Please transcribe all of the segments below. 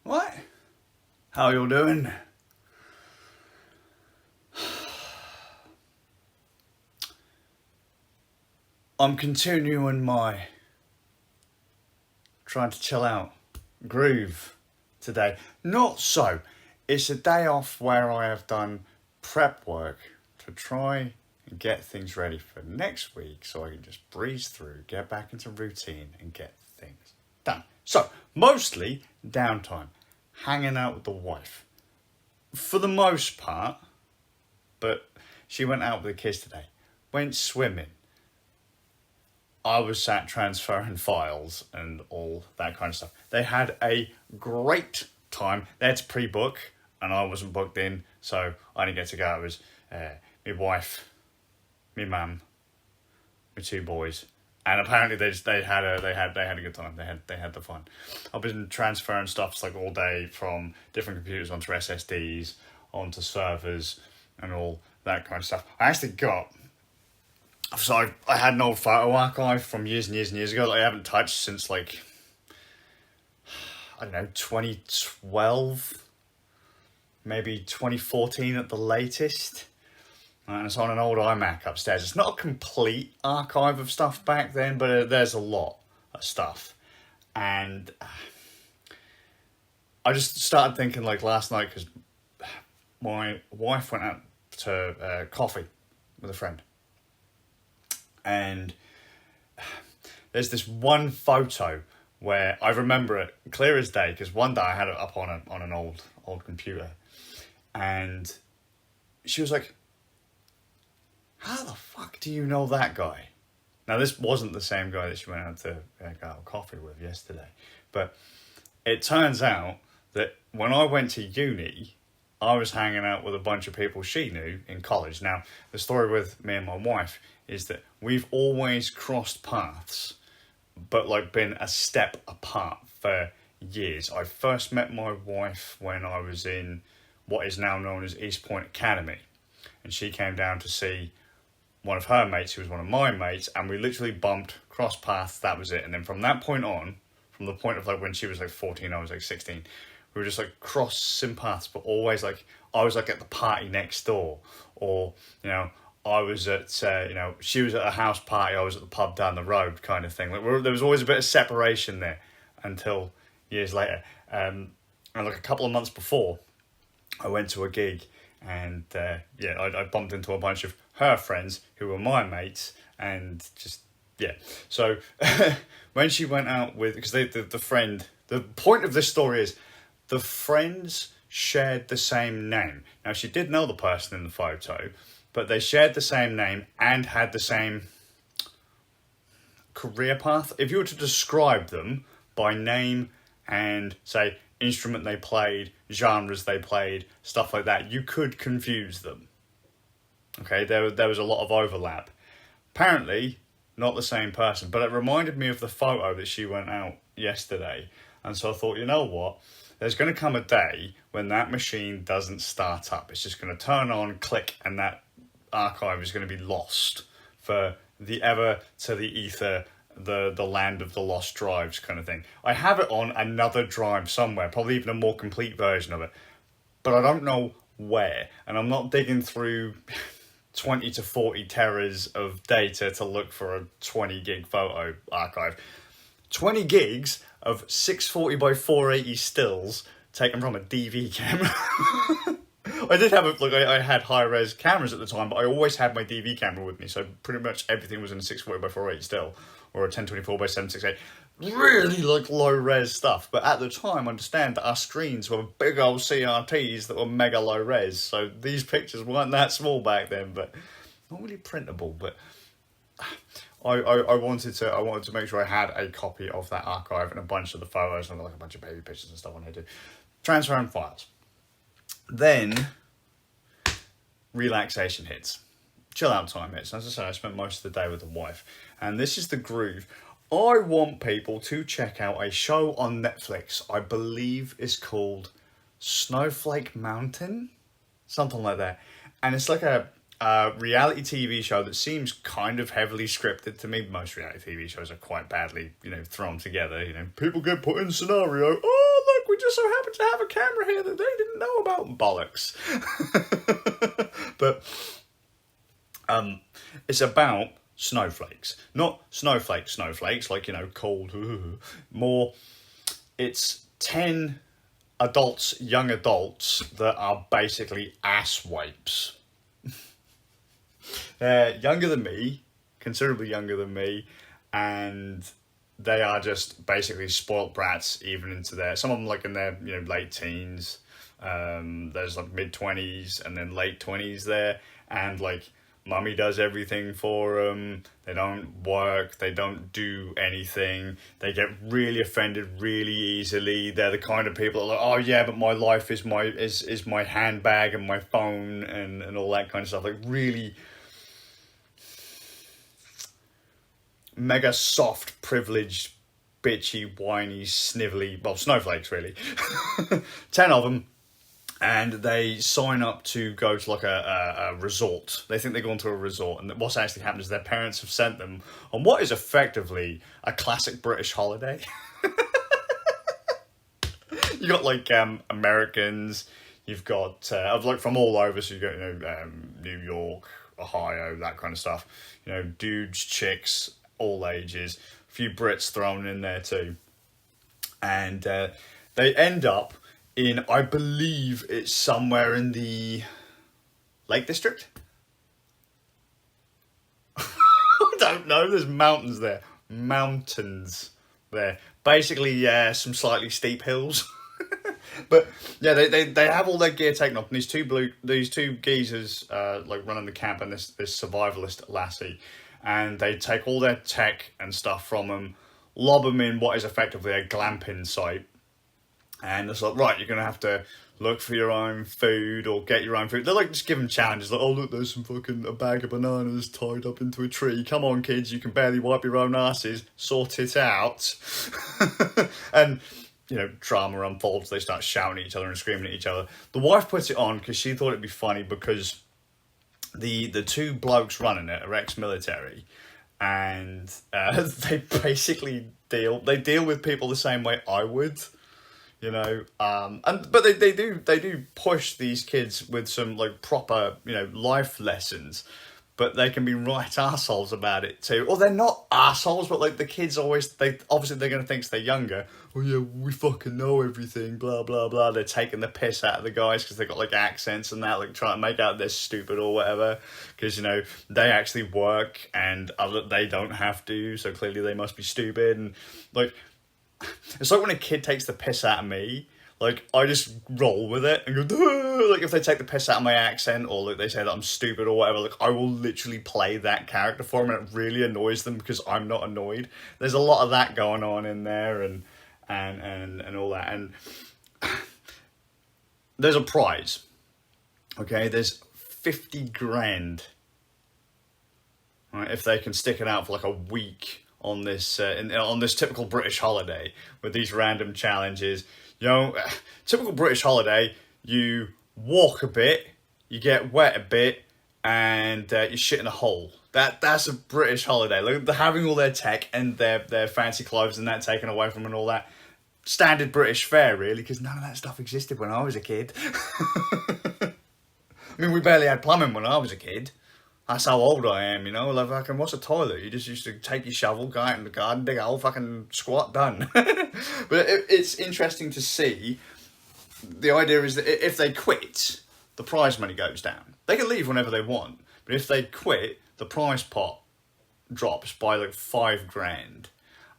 What? How you doing? I'm continuing my trying to chill out groove today. Not so. It's a day off where I have done prep work to try and get things ready for next week so I can just breeze through, get back into routine and get things done. So, mostly downtime, hanging out with the wife. For the most part, but she went out with the kids today, went swimming. I was sat transferring files and all that kind of stuff. They had a great time. They had to pre-book and I wasn't booked in, so I didn't get to go. It was my wife, my mum, my two boys, and apparently they had a good time. They had the fun. I've been transferring stuff like all day from different computers onto SSDs, onto servers, and all that kind of stuff. I actually got. So I had an old photo archive from years and years and years ago that I haven't touched since like, I don't know, 2012, maybe 2014 at the latest. And it's on an old iMac upstairs. It's not a complete archive of stuff back then, but there's a lot of stuff. And I just started thinking like last night, because my wife went out to coffee with a friend. And there's this one photo where I remember it clear as day, because one day I had it up on an old computer, and she was like, "How the fuck do you know that guy?" Now this wasn't the same guy that she went out to go out coffee with yesterday, but it turns out that when I went to uni, I was hanging out with a bunch of people she knew in college. Now, the story with me and my wife is that we've always crossed paths, but like been a step apart for years. I first met my wife when I was in what is now known as East Point Academy, and she came down to see one of her mates who was one of my mates, and we literally bumped, crossed paths, that was it. And then from that point on, from the point of like when she was like 14, I was like 16, we were just like crossing paths, but always like, I was like at the party next door, or, you know, I was at, she was at a house party, I was at the pub down the road kind of thing. Like there was always a bit of separation there until years later. And like a couple of months before, I went to a gig and I bumped into a bunch of her friends who were my mates, and just, yeah. So when she went out with, because the friend, the point of this story is the friends shared the same name. Now she did know the person in the photo, but they shared the same name and had the same career path. If you were to describe them by name and say instrument they played, genres they played, stuff like that, you could confuse them. Okay, there was a lot of overlap. Apparently, not the same person, but it reminded me of the photo that she went out yesterday. And so I thought, you know what? There's going to come a day when that machine doesn't start up. It's just going to turn on, click, and that archive is going to be lost for the ever to the ether, the land of the lost drives kind of thing. I have it on another drive somewhere, probably even a more complete version of it, but I don't know where, and I'm not digging through 20 to 40 teras of data to look for a 20 gig photo archive. 20 gigs of 640 by 480 stills taken from a DV camera. I did have I had high-res cameras at the time, but I always had my DV camera with me, so pretty much everything was in a 640 by 480 still, or a 1024 by 768. Really like low-res stuff, but at the time, understand that our screens were big old CRTs that were mega low-res, so these pictures weren't that small back then, but not really printable. But I wanted to make sure I had a copy of that archive and a bunch of the photos, and like a bunch of baby pictures and stuff on here too. Transferring files. Then, relaxation hits. Chill out time hits. As I said, I spent most of the day with the wife. And this is the groove. I want people to check out a show on Netflix. I believe it's called Snowflake Mountain? Something like that. And it's like a reality TV show that seems kind of heavily scripted to me. Most reality TV shows are quite badly, thrown together. People get put in scenario. Oh, look, we just so happen to have a camera here that they didn't know about. Bollocks. But it's about snowflakes. Not snowflakes, like, you know, cold. More, it's 10 adults, young adults, that are basically ass wipes. They're younger than me, considerably younger than me, and they are just basically spoilt brats, even into their, some of them like in their, you know, late teens. There's like mid-20s and then late 20s there, and like mummy does everything for them. They don't work, they don't do anything, they get really offended really easily. They're the kind of people that are like, oh yeah, but my life is my handbag and my phone and all that kind of stuff. Like really mega soft, privileged, bitchy, whiny, snivelly, well, snowflakes really. 10 of them. And they sign up to go to like a resort. They think they're going to a resort, and what's actually happened is their parents have sent them on what is effectively a classic British holiday. You got like Americans, you've got like from all over, so you got, you know, New York, Ohio, that kind of stuff. You know, dudes, chicks, all ages, a few Brits thrown in there too, and they end up in, I believe it's somewhere in the Lake District. I don't know, there's mountains there. Mountains there. Basically, yeah, some slightly steep hills. But yeah, they have all their gear taken off, and these two geezers like running the camp, and this survivalist lassie, and they take all their tech and stuff from them, lob them in what is effectively a glamping site. And it's like, right, you're going to have to look for your own food or get your own food. They're like just giving challenges, like, oh look, there's a bag of bananas tied up into a tree. Come on, kids, you can barely wipe your own asses. Sort it out. And, you know, drama unfolds. They start shouting at each other and screaming at each other. The wife puts it on because she thought it'd be funny, because the two blokes running it are ex-military. And they basically deal with people the same way I would. You know, but they do push these kids with some like proper, you know, life lessons, but they can be right arseholes about it too. Or they're not arseholes, but like the kids they're going to think they're younger. Oh yeah, we fucking know everything, blah, blah, blah. They're taking the piss out of the guys because they've got like accents and that, like trying to make out they're stupid or whatever. Because, you know, they actually work and they don't have to, so clearly they must be stupid. And like, it's like when a kid takes the piss out of me, like, I just roll with it and go, duh! Like, if they take the piss out of my accent, or like they say that I'm stupid or whatever, like, I will literally play that character for them, and it really annoys them because I'm not annoyed. There's a lot of that going on in there, and all that, and there's a prize, okay? There's 50 grand, right, if they can stick it out for like a week on this on this typical British holiday with these random challenges. You know, typical British holiday, you walk a bit, you get wet a bit, and you shit in a hole. That's a British holiday. Like, they're having all their tech and their fancy clothes and that taken away from them and all that. Standard British fare, really, because none of that stuff existed when I was a kid. I mean, we barely had plumbing when I was a kid. That's how old I am, you know. Like, fucking, what's a toilet? You just used to take your shovel, go out in the garden, dig a hole, fucking squat, done. But it's interesting to see. The idea is that if they quit, the prize money goes down. They can leave whenever they want, but if they quit, the prize pot drops by like 5 grand.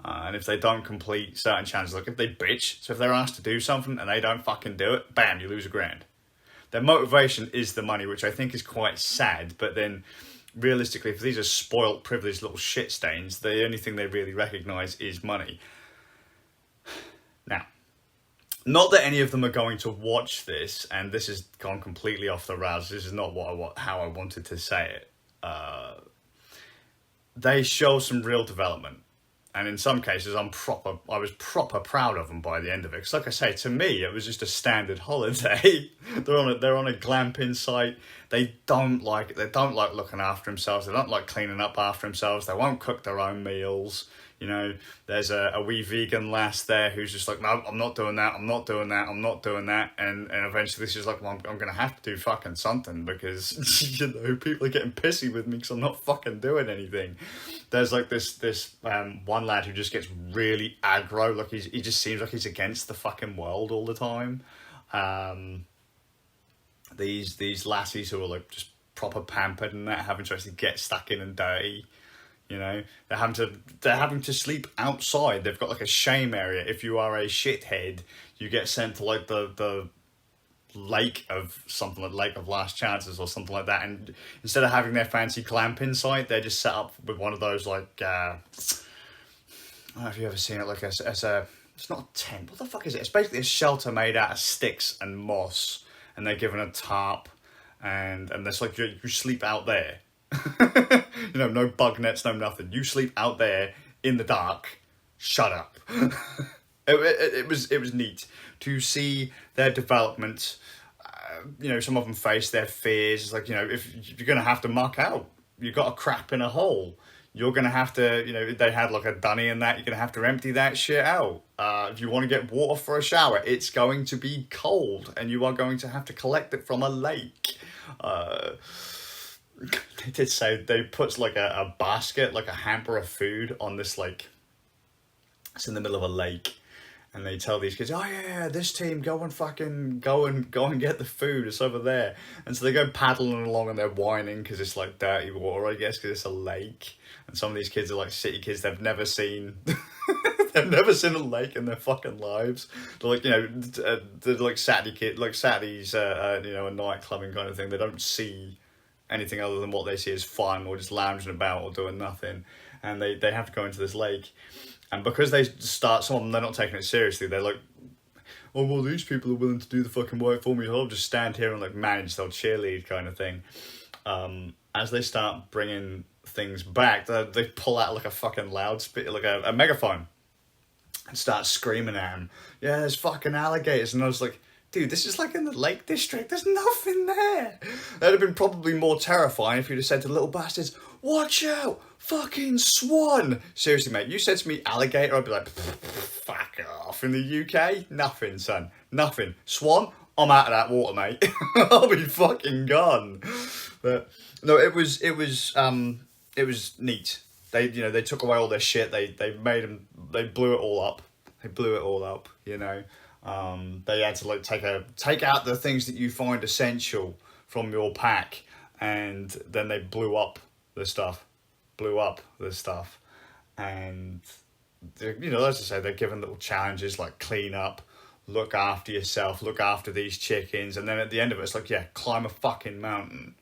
And if they don't complete certain challenges, like if they bitch, so if they're asked to do something and they don't fucking do it, bam, you lose $1 grand. Their motivation is the money, which I think is quite sad. But then, realistically, if these are spoilt, privileged little shit stains, the only thing they really recognise is money. Now, not that any of them are going to watch this, and this has gone completely off the rails. This is not how I wanted to say it. They show some real development. And in some cases, I was proper proud of them by the end of it. Because like I say, to me, it was just a standard holiday. They're on a glamping site. They don't like looking after themselves. They don't like cleaning up after themselves. They won't cook their own meals. You know, there's a wee vegan lass there who's just like, no, I'm not doing that, I'm not doing that, I'm not doing that. And eventually this is like, well, I'm going to have to do fucking something because, you know, people are getting pissy with me because I'm not fucking doing anything. There's like this one lad who just gets really aggro. Like he just seems like he's against the fucking world all the time. These lassies who are like just proper pampered and that, having to actually get stuck in and dirty. You know, they're having to sleep outside. They've got like a shame area. If you are a shithead, you get sent to like the lake of something, like Lake of Last Chances or something like that. And instead of having their fancy clamping site, they're just set up with one of those like I don't know if you've ever seen it, like as a it's not a tent. What the fuck is it? It's basically a shelter made out of sticks and moss, and they're given a tarp, and there's like you sleep out there. You know, no bug nets, no nothing. You sleep out there in the dark. Shut up. It was neat to see their development. You know, some of them face their fears. It's like, you know, if you're gonna have to muck out, you got a crap in a hole. You're gonna have to, you know, they had like a dunny in that. You're gonna have to empty that shit out. If you want to get water for a shower, it's going to be cold, and you are going to have to collect it from a lake. They did say they put like a basket, like a hamper of food on this, like, it's in the middle of a lake, and they tell these kids, oh yeah, this team, go and get the food, it's over there. And so they go paddling along and they're whining because it's like dirty water, I guess, because it's a lake. And some of these kids are like city kids, they've never seen they've never seen a lake in their fucking lives. They're like, you know, they're like Saturday kid, like Saturdays, you know, a nightclubbing kind of thing. They don't see anything other than what they see as fun or just lounging about or doing nothing, and they have to go into this lake. And because they start, some of them, they're not taking it seriously. They're like, oh well, these people are willing to do the fucking work for me, I'll just stand here and like manage, they'll cheerlead kind of thing. As they start bringing things back, they pull out like a fucking loudspeaker, like a megaphone, and start screaming at him, yeah, there's fucking alligators. And I was like, dude, this is like in the Lake District. There's nothing there. That'd have been probably more terrifying if you'd have said to the little bastards, watch out, fucking swan. Seriously, mate, you said to me alligator, I'd be like, fuck off. In the UK, nothing, son. Nothing. Swan, I'm out of that water, mate. I'll be fucking gone. But no, it was neat. They took away all their shit. They blew it all up. You know. They had to like take out the things that you find essential from your pack, and then they blew up the stuff, and you know, as I say, they're given little challenges like clean up, look after yourself, look after these chickens, and then at the end of it, it's like, yeah, climb a fucking mountain.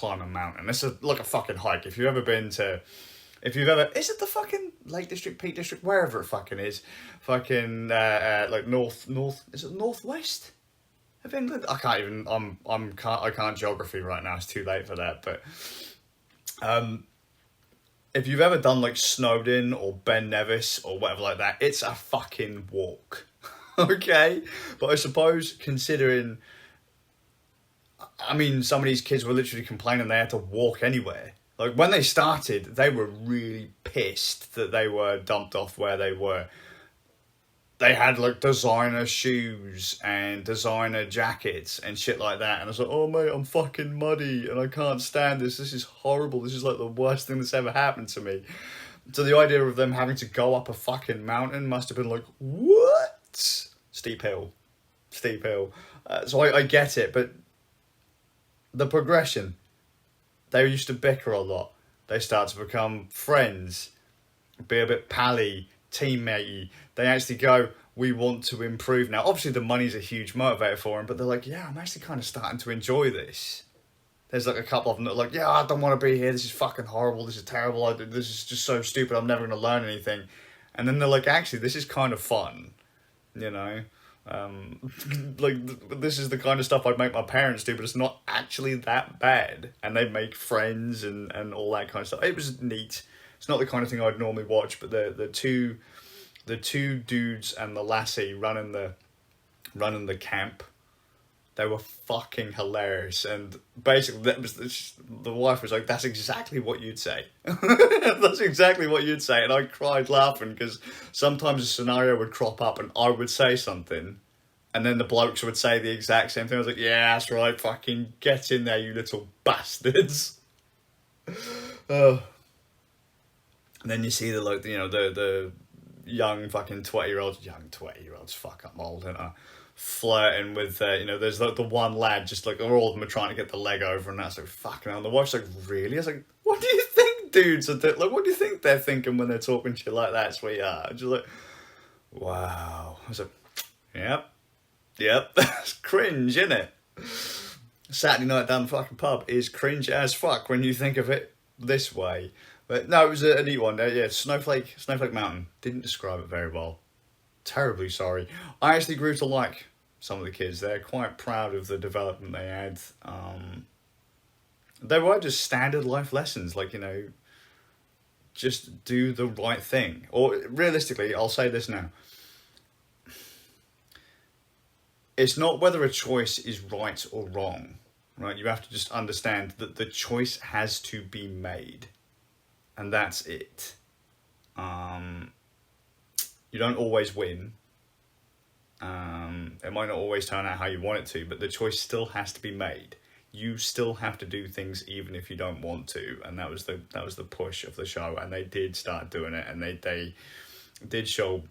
It's like a fucking hike. If you've ever, is it the fucking Lake District, Peak District, wherever it fucking is, fucking like north, is it northwest of England? I can't geography right now. It's too late for that. But if you've ever done like Snowdon or Ben Nevis or whatever like that, it's a fucking walk, okay? But I suppose considering, I mean, some of these kids were literally complaining they had to walk anywhere. Like, when they started, they were really pissed that they were dumped off where they were. They had, like, designer shoes and designer jackets and shit like that. And I was like, oh, mate, I'm fucking muddy and I can't stand this. This is horrible. This is, like, the worst thing that's ever happened to me. So the idea of them having to go up a fucking mountain must have been like, what? Steep hill. So I get it, but the progression... They used to bicker a lot. They start to become friends, be a bit pally, teammatey. They actually go, we want to improve. Now, obviously the money's a huge motivator for them, but they're like, yeah, I'm actually kind of starting to enjoy this. There's like a couple of them that are like, yeah, I don't want to be here. This is fucking horrible. This is terrible. This is just so stupid. I'm never going to learn anything. And then they're like, actually, this is kind of fun, you know? Like, this is the kind of stuff I'd make my parents do, but it's not actually that bad. And they make friends and all that kind of stuff. It was neat. It's not the kind of thing I'd normally watch, but the two dudes and the lassie running the camp They were fucking hilarious, and basically that was the wife was like, "That's exactly what you'd say." That's exactly what you'd say, and I cried laughing because sometimes a scenario would crop up, and I would say something, and then the blokes would say the exact same thing. I was like, "Yeah, that's right. Fucking get in there, you little bastards." And then you see the young fucking 20-year-olds, fuck, I'm old, and flirting with, there's the one lad, just like, all of them are trying to get the leg over, and that's like, fucking hell. And the wife's like, really? I was like, what do you think dudes are doing? Like, what do you think they're thinking when they're talking to you like that, sweetheart? And she's like, wow. I was like, yep, that's cringe, innit? Saturday night down the fucking pub is cringe as fuck when you think of it this way. But no, it was a neat one. Yeah, Snowflake Mountain. Didn't describe it very well. Terribly sorry. I actually grew to like some of the kids. They're quite proud of the development they had. They were just standard life lessons, like, just do the right thing. Or realistically, I'll say this now. It's not whether a choice is right or wrong, right? You have to just understand that the choice has to be made. And that's it. You don't always win. It might not always turn out how you want it to, but the choice still has to be made. You still have to do things even if you don't want to, and that was the push of the show. And they did start doing it, and they did show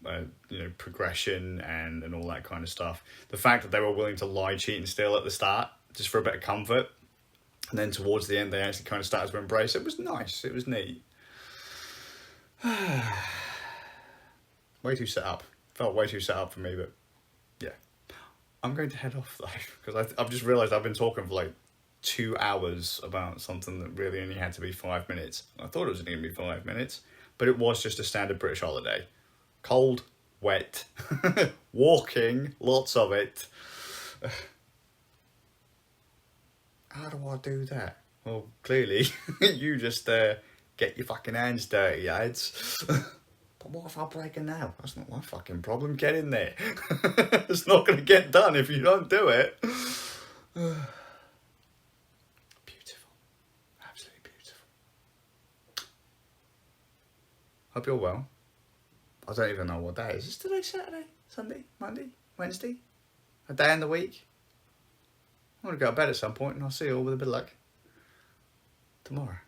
progression and all that kind of stuff. The fact that they were willing to lie, cheat, and steal at the start just for a bit of comfort, and then towards the end they actually kind of started to embrace it was nice. It was neat. Way too set up. Felt way too set up for me, but yeah. I'm going to head off though, because I've just realised I've been talking for like 2 hours about something that really only had to be 5 minutes. I thought it was only going to be 5 minutes, but it was just a standard British holiday. Cold, wet, walking, lots of it. How do I do that? Well, clearly, you just get your fucking hands dirty, lads. But what if I break a nail? That's not my fucking problem. Get in there. It's not going to get done if you don't do it. Beautiful. Absolutely beautiful. Hope you're well. I don't even know what day it is. Is today Saturday? Sunday? Monday? Wednesday? A day in the week? I'm going to go to bed at some point, and I'll see you all with a bit of luck tomorrow.